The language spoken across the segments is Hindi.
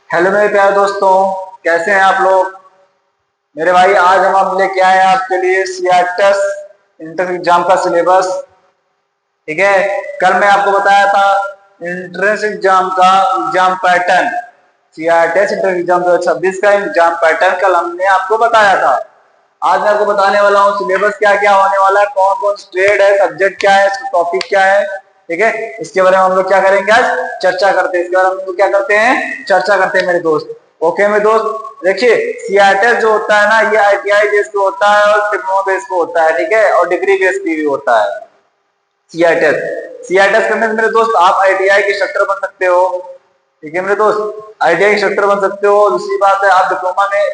हेलो मेरे प्यारे दोस्तों, कैसे हैं आप लोग। मेरे भाई आज हम लेके आए हैं आपके लिए सीआरटेस इंटर एग्जाम का सिलेबस। ठीक है, कल मैं आपको बताया था एंट्रेंस एग्जाम का एग्जाम पैटर्न। सीआरटेस इंटर एग्जाम 2026 का एग्जाम पैटर्न कल हमने आपको बताया था। आज मैं आपको बताने वाला हूँ सिलेबस क्या क्या होने वाला है, कौन कौन ट्रेड है, सब्जेक्ट क्या है, इसका टॉपिक क्या है। ठीक है, इसके बारे में हम लोग क्या करेंगे, आज चर्चा करते हैं। इसके बारे में हम लोग क्या करते हैं, चर्चा करते हैं मेरे दोस्त। ओके मेरे दोस्त, देखिए सीआरटेस जो होता है ना, ये आईटीआई बेस पे होता है और डिप्लोमा बेस पे होता है। ठीक है, और डिग्री बेस पे भी होता है सीआरटेस। सीआरटेस करने से मेरे दोस्त आप आईटीआई के इंस्ट्रक्टर बन सकते हो। ठीक है मेरे दोस्त, आईटीआई इंस्ट्रक्टर बन सकते हो। दूसरी बात है, आप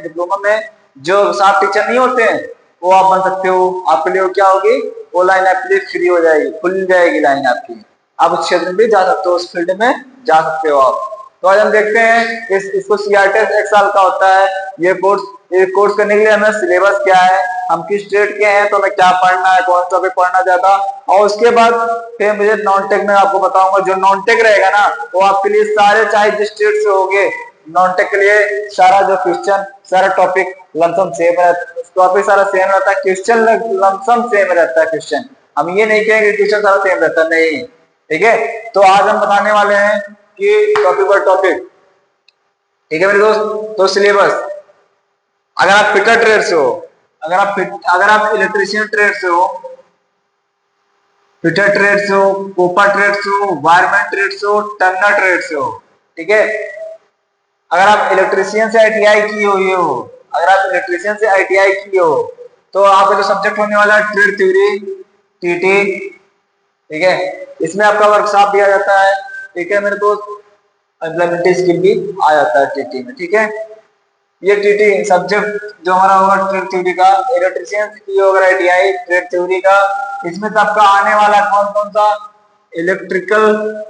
डिप्लोमा में जो साफ टीचर नहीं होते हैं वो आप बन सकते हो। आपके लिए क्या होगी, वो लाइन आपके लिए फ्री हो जाएगी, खुल जाएगी लाइन आपकी। आप उस क्षेत्र में भी जा सकते हो, उस फील्ड में जा सकते हो आप। तो आज हम देखते हैं इसको सीआरटेस 1 साल का होता है। ये कोर्स करने के लिए हमें सिलेबस क्या है, हम किस स्टेट के हैं तो हमें क्या पढ़ना है, कौन सा भी पढ़ना ज्यादा। और उसके बाद फिर मुझे नॉन टेक में आपको बताऊंगा। जो नॉन टेक रहेगा ना, वो आपके लिए सारे, चाहे जिस स्टेट से होगे, नॉन टेक के लिए सारा जो क्वेश्चन, सारा टॉपिक लमसम सेम रहता है। टॉपिक सारा सेम रहता है, क्वेश्चन लमसम सेम रहता है। क्वेश्चन हम ये नहीं कहेंगे क्वेश्चन सारा सेम रहता है, नहीं। ठीक है, तो आज हम बताने वाले हैं कि टॉपिक पर टॉपिक। ठीक है मेरे दोस्त, तो सिलेबस, अगर आप फिटर ट्रेड से हो, अगर आप इलेक्ट्रीशियन ट्रेड से हो, फिटर ट्रेड से हो, कोपा ट्रेड से हो, वायरमैन ट्रेड से हो, टर्नर ट्रेड से हो। ठीक है, अगर आप इलेक्ट्रीशियन से आईटीआई किए हुए हो, अगर आप इलेक्ट्रीशियन से आईटीआई किए हो, तो आपका जो सब्जेक्ट होने वाला है ट्रेड थ्योरी, टीटी। ठीक है, इसमें आपका वर्कशॉप दिया जाता है। ठीक है मेरे दोस्त, इम्प्लीमेंटेशन स्किल भी आ जाता है टीटी में। ठीक है, ये टीटी सब्जेक्ट जो हमारा होगा ट्रेड थ्योरी का, इलेक्ट्रीशियन की अगर आईटीआई ट्रेड थ्योरी का, इसमें तो आपका आने वाला कौन कौन सा, electrical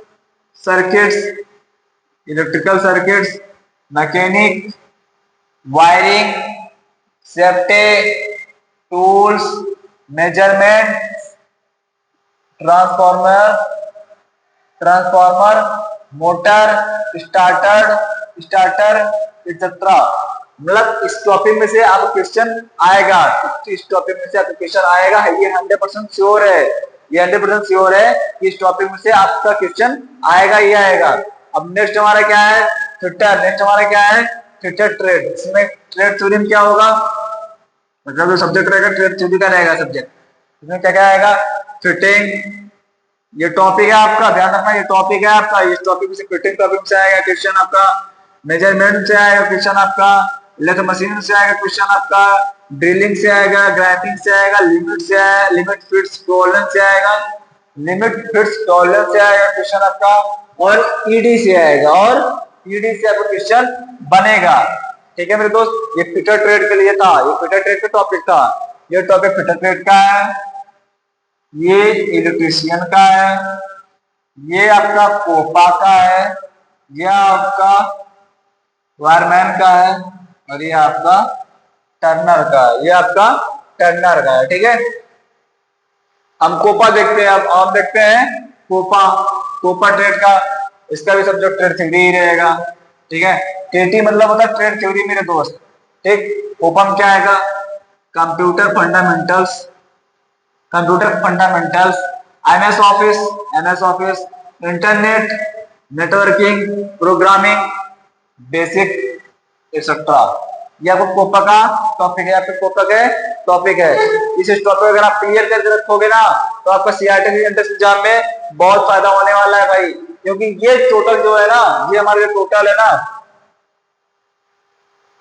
circuits, mechanic, wiring, safety, tools, measurement, transformer, motor, starter etcetera. मतलब इस टॉपिक में से आपको क्वेश्चन आएगा, इस टॉपिक में से आपको क्वेश्चन आएगा, ये 100% श्योर है। ये 100% श्योर है कि इस टॉपिक में से आपका क्वेश्चन आएगा ही आएगा। अब नेक्स्ट हमारा क्या है, फिटर। नेक्स्ट हमारा क्या है, फिटर ट्रेड। इसमें ट्रेड थ्योरी में क्या होगा, मतलब जो सब्जेक्ट रहेगा ट्रेड थ्योरी का रहेगा सब्जेक्ट। इसमें क्या क्या आएगा, फिटिंग, ये टॉपिक है आपका, ध्यान रखना ये टॉपिक है आपका। इस टॉपिक में से फिटिंग टॉपिक से आएगा क्वेश्चन आपका, मेजरमेंट से आएगा क्वेश्चन आपका, इलेक्ट्रो मशीन से आएगा क्वेश्चन आपका, ड्रिलिंग से आएगा, ग्राइंडिंग से आएगा, लिमिट फिट्स टॉलरेंस से आएगा, क्वेश्चन आपका, और ईडी से आएगा, और ईडी से आपका क्वेश्चन बनेगा। ठीक है मेरे दोस्त, ये फिटर ट्रेड के लिए था, ये फिटर ट्रेड का टॉपिक था। ये टॉपिक फिटर ट्रेड का है, ये इलेक्ट्रीशियन का है, ये आपका कोपा का है, यह आपका वायरमैन का है, और ये आपका टर्नर का है, ये आपका टर्नर का है। ठीक है, हम कोपा देखते हैं। अब हम देखते हैं कोपा ट्रेड का, इसका भी सब्जेक्ट ट्रेड थ्योरी ही रहेगा। ठीक है, टीटी मतलब होता है ट्रेड थ्योरी मेरे दोस्त। ठीक, कोपा में क्या आएगा, computer fundamentals, MS office, internet, networking, programming, basic etcetera. ये आपको कोपा का टॉपिक है, आपके कोपा का टॉपिक है। इस टॉपिक अगर आप क्लियर करके रखोगे ना, तो आपका सीआरटी एंट्रेंस एग्जाम में बहुत फायदा होने वाला है भाई। क्योंकि ये टोटल जो है ना, ये हमारे टोटल है ना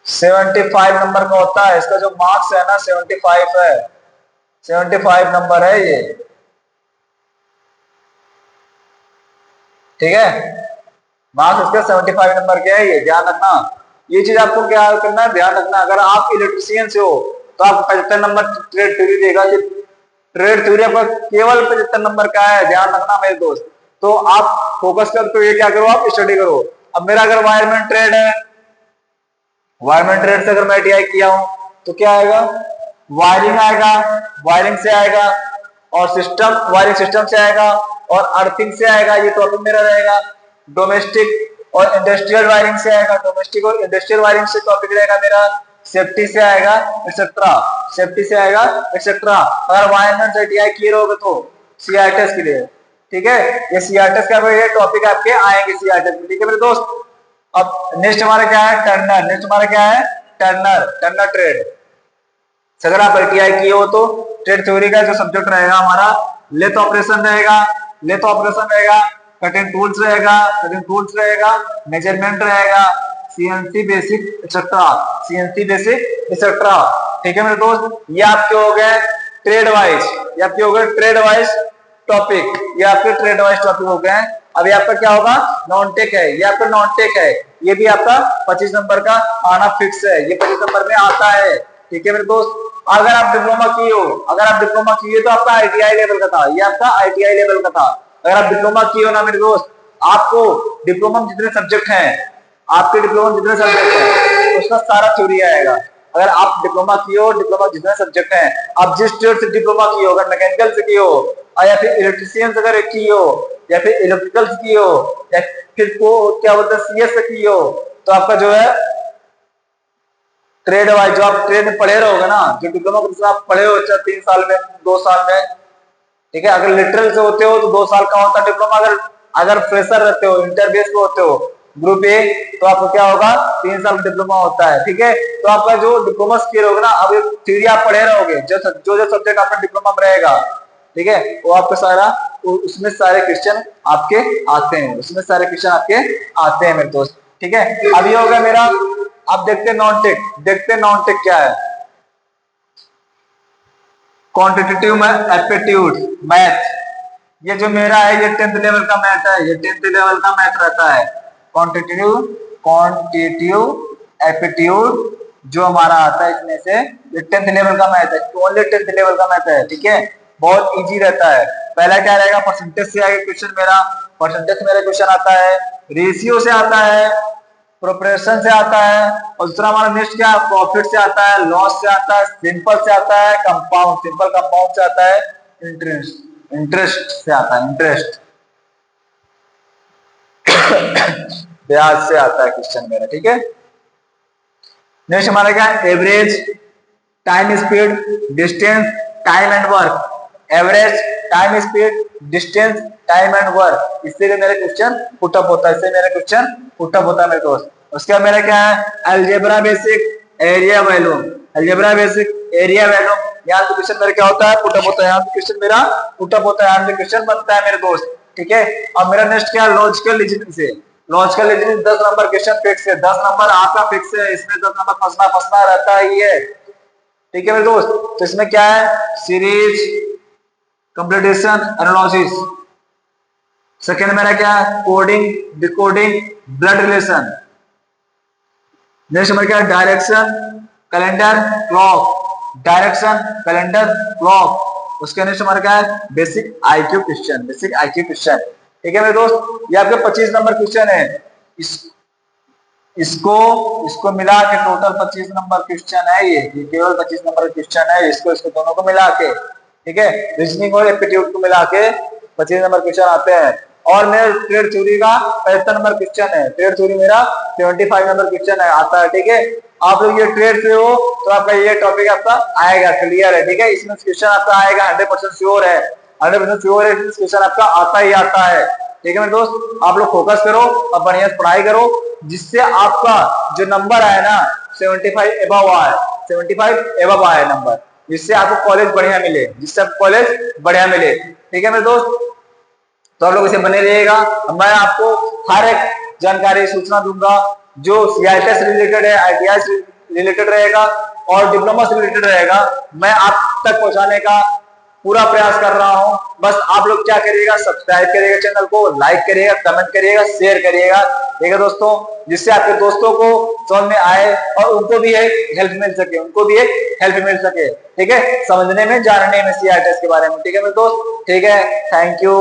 75 नंबर का होता है। इसका जो मार्क्स है ना 75 है, 75 नंबर है ये। ठीक है, मार्क्स इसका 75 नंबर के है, ये ध्यान रखना। ये चीज आपको क्या करना है, ध्यान रखना। अगर आप इलेक्ट्रीशियन से हो तो आपको 75 नंबर ट्रेड थ्योरी देगा, ट्रेड थ्योरी आपका केवल 75 नंबर का है, ध्यान रखना मेरे दोस्त। तो आप फोकस कर, तो ये क्या करो, आप स्टडी करो। अब मेरा अगर वायरमैन ट्रेड है, वायरमैन ट्रेड से अगर मैं टीआई किया हूं, तो क्या आएगा, वायरिंग आएगा, वायरिंग से आएगा, और वायरिंग सिस्टम से आएगा, और अर्थिंग से आएगा। ये टॉपिक मेरा रहेगा। डोमेस्टिक और इंडस्ट्रियल वायरिंग से आएगा, डोमेस्टिक और इंडस्ट्रियल वायरिंग से टॉपिक रहेगा मेरा सेफ्टी से आएगा एक्सेट्रा, सेफ्टी से आएगा एक्सेट्रा। अगर वायरमेंट आईटीआई क्लियर होगा तो सीआरटीएस के लिए, ठीक है, ये सीआरटीएस का ये टॉपिक आपके आएंगे सीआरटीएस में, ठीक है मेरे दोस्त। अब नेक्स्ट हमारा क्या है, टर्नर। नेक्स्ट हमारा क्या है, टर्नर, टर्नर ट्रेड। अगर आप आईटीआई किए हो तो ट्रेड थ्योरी का जो सब्जेक्ट रहेगा हमारा लेथ ऑपरेशन रहेगा, लेथ ऑपरेशन रहेगा, कटिंग टूल्स रहेगा, कटिंग टूल्स रहेगा, मेजरमेंट रहेगा, CNC basic etcetera, CNC basic etcetera, ठीक है मेरे दोस्त। ये आपके हो गए ट्रेड वाइज, ये आपके हो गए ट्रेड वाइज टॉपिक, ये आपके ट्रेड वाइज टॉपिक हो गए। अभी आपका क्या होगा, नॉन टेक है, ये आपका नॉन टेक है, ये भी आपका 25 नंबर का आना फिक्स है, ये 25 नंबर में आता है, ठीक है मेरे दोस्त। अगर आप डिप्लोमा किए हो, अगर आप डिप्लोमा किए तो आपका आईटीआई लेवल का था, ये आपका आईटीआई लेवल का था। अगर आप डिप्लोमा किए हो ना मेरे दोस्त, आपको डिप्लोमा में जितने सब्जेक्ट हैं, आपके डिप्लोमा में जितने सब्जेक्ट हैं उसका सारा थ्योरी आएगा। अगर आप डिप्लोमा किए हो, डिप्लोमा जितने सब्जेक्ट हैं, आप जिस ट्रेड से डिप्लोमा किए हो, अगर मैकेनिकल से किए हो या फिर इलेक्ट्रिशियन अगर किए हो या फिर इलेक्ट्रिकल से किए हो या फिर को क्या बोलते हैं सीएस से किए हो, तो आपका जो है ट्रेड वाइज जो आप ट्रेड में पढ़े रहोगे ना, जो डिप्लोमा कोर्स आप पढ़े हो चाहे 3 साल में 2 साल में, ठीक है। अगर लिटरल से होते हो तो 2 साल का होता है डिप्लोमा, अगर फ्रेशर रहते हो, इंटरबेस पे होते हो ग्रुप ए, तो आपको क्या होगा 3 साल का डिप्लोमा होता है, ठीक है। तो आपका जो डिप्लोमा स्किल होगा ना, अब थ्योरी आप पढ़े रहोगे, जो सब्जेक्ट आपका डिप्लोमा में रहेगा, ठीक है, वो आपका सारा उसमें सारे क्वेश्चन आपके आते हैं, उसमें सारे क्वेश्चन आपके आते हैं मेरे दोस्त, ठीक है। अब ये होगा मेरा, अब देखते हैं नॉन टेक, देखते हैं नॉन टेक क्या है। क्वांटिटेटिव एप्टीट्यूड मैथ, ये जो मेरा है ये 10th लेवल का मैथ है, ये 10th लेवल का मैथ रहता है। क्वांटिटेटिव एप्टीट्यूड जो हमारा आता है इसमें से, ये 10th लेवल का मैथ है, ओनली 10th लेवल का मैथ है, ठीक है। बहुत इजी रहता है। पहला क्या रहेगा, परसेंटेज से आगे क्वेश्चन मेरा, परसेंटेज मेरा क्वेश्चन आता है, रेशियो से आता है, प्रोपोर्शन से आता है, और दूसरा हमारा नेक्स्ट क्या, प्रॉफिट से आता है, लॉस से आता है, सिंपल से आता है, कंपाउंड, सिंपल कंपाउंड से आता है, इंटरेस्ट, इंटरेस्ट से आता है, इंटरेस्ट ब्याज से आता है क्वेश्चन मेरा, ठीक है। नेक्स्ट हमारा क्या, average, time speed, distance, time and work, average, time speed, distance, time and work, इससे मेरा क्वेश्चन पुटअप होता है, इससे मेरा क्वेश्चन पुटअप होता है मेरे दोस्त। उसके बाद मेरा क्या है, algebra basic, area volume, algebra basic, area volume, यहाँ पे क्वेश्चन मेरा क्या होता है, पुटअप होता है, यहाँ पे क्वेश्चन मेरा पुटअप होता है, यहाँ पे क्वेश्चन बनता है मेरे दोस्त, ठीक है। अब मेरा नेक्स्ट क्या, लॉजिकल रीजनिंग से, logical reasoning 10 number question fix है, 10 नंबर आपका फिक्स है, इसमें 10 नंबर फंसना रहता ही है, ठीक है मेरे दोस्त। तो इसमें क्या है, सीरीज, कंप्लीटेशन, एनालिसिस। सेकेंड मेरा क्या है, coding, decoding, blood relation. Next हमारा क्या है, direction, calendar, clock, direction, calendar, clock. उसके नेक्स्ट हमारा क्या है, basic IQ question, basic IQ question, ठीक है मेरे दोस्त। ये आपके 25 नंबर क्वेश्चन है, इसको मिला के टोटल 25 नंबर क्वेश्चन है, ये केवल 25 नंबर क्वेश्चन है, इसको दोनों को मिला के, ठीक है, रीजनिंग और एप्टीट्यूड को मिला के 25 नंबर क्वेश्चन आते हैं। और मेरे ट्रेड थ्योरी का 75 नंबर क्वेश्चन है, ट्रेड थ्योरी मेरा 75 नंबर क्वेश्चन है आता है, ठीक है। आप लोग ये ट्रेड से हो तो आपका ये टॉपिक आपका आएगा, क्लियर है, ठीक है। इसमें क्वेश्चन आपका आएगा, 100% श्योर है, 100% श्योर है, क्वेश्चन आपका आता ही आता है, ठीक है मेरे दोस्त। आप लोग फोकस करो और बढ़िया से पढ़ाई करो, जिससे आपका जो नंबर आए ना 75 एबव आए, 75 एबव आए नंबर, जिससे आपको कॉलेज बढ़िया मिले, जिससे आपको कॉलेज बढ़िया मिले, ठीक है मेरे दोस्त। तो आप लोग इसे बने रहिएगा, मैं आपको हर एक जानकारी सूचना दूंगा जो सीआईटी से रिलेटेड है, आईटीआई से रिलेटेड रहेगा और डिप्लोमा से रिलेटेड रहेगा, मैं आप तक पहुंचाने का पूरा प्रयास कर रहा हूं। बस आप लोग क्या करिएगा, सब्सक्राइब करिएगा चैनल को, लाइक करिएगा, कमेंट करिएगा, शेयर करिएगा, ठीक है दोस्तों, जिससे आपके दोस्तों को समझ में आए और उनको भी एक हेल्प मिल सके, उनको भी एक हेल्प मिल सके, ठीक है, समझने में, जानने में सीआईटी के बारे में, ठीक है मेरे दोस्त, ठीक है। Thank you.